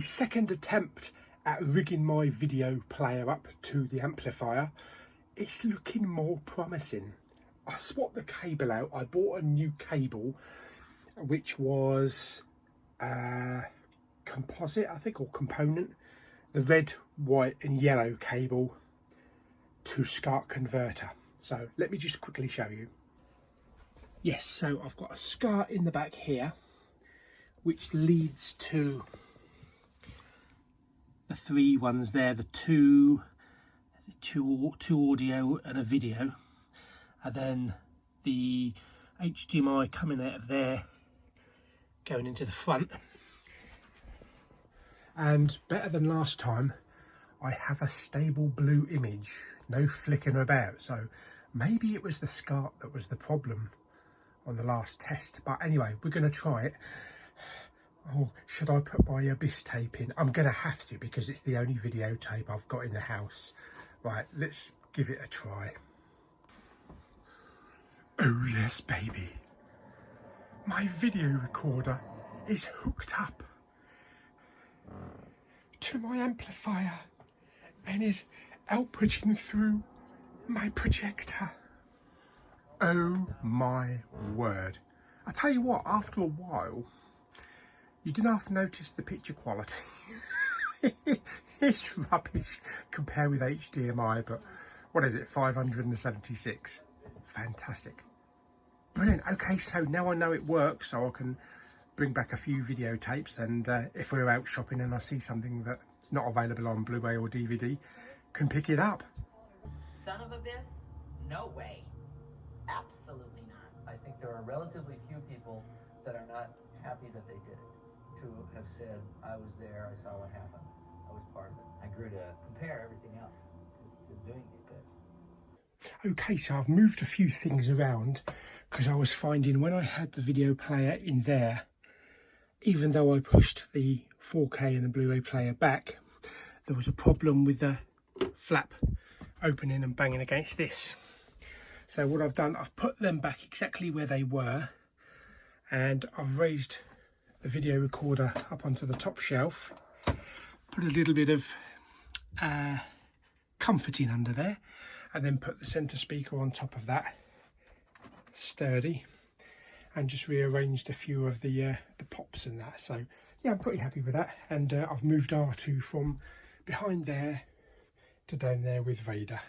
second attempt at rigging my video player up to the amplifier. It's looking more promising. I swapped the cable out. I bought a new cable, which was composite, I think, or component. The red, white and yellow cable to SCART converter. So let me just quickly show you. Yes, so I've got a SCART in the back here, which leads to the three ones there, the two audio and a video, and then the HDMI coming out of there going into the front. And better than last time, I have a stable blue image, no flicking about. So maybe it was the SCART that was the problem on the last test. But anyway, we're going to try it. Oh, should I put my Abyss tape in? I'm going to have to, because it's the only videotape I've got in the house. Right, let's give it a try. Oh yes, baby. My video recorder is hooked up to my amplifier and is outputting through my projector. Oh my word. I tell you what, after a while, you didn't have to notice the picture quality. It's rubbish compared with HDMI, but what is it, 576? Fantastic. Brilliant. Okay, so now I know it works, so I can bring back a few videotapes, and if we're out shopping and I see something that's not available on Blu-ray or DVD, can pick it up. Son of Abyss? No way. Absolutely not. I think there are relatively few people that are not happy that they did it. To have said, I was there, I saw what happened, I was part of it. I grew to compare everything else to doing it this. Okay, so I've moved a few things around because I was finding when I had the video player in there, even though I pushed the 4K and the Blu-ray player back, there was a problem with the flap opening and banging against this. So what I've done, I've put them back exactly where they were, and I've raised the video recorder up onto the top shelf, put a little bit of comforting under there, and then put the center speaker on top of that, sturdy, and just rearranged a few of the pops and that. So yeah, I'm pretty happy with that. And I've moved R2 from behind there to down there with Vader.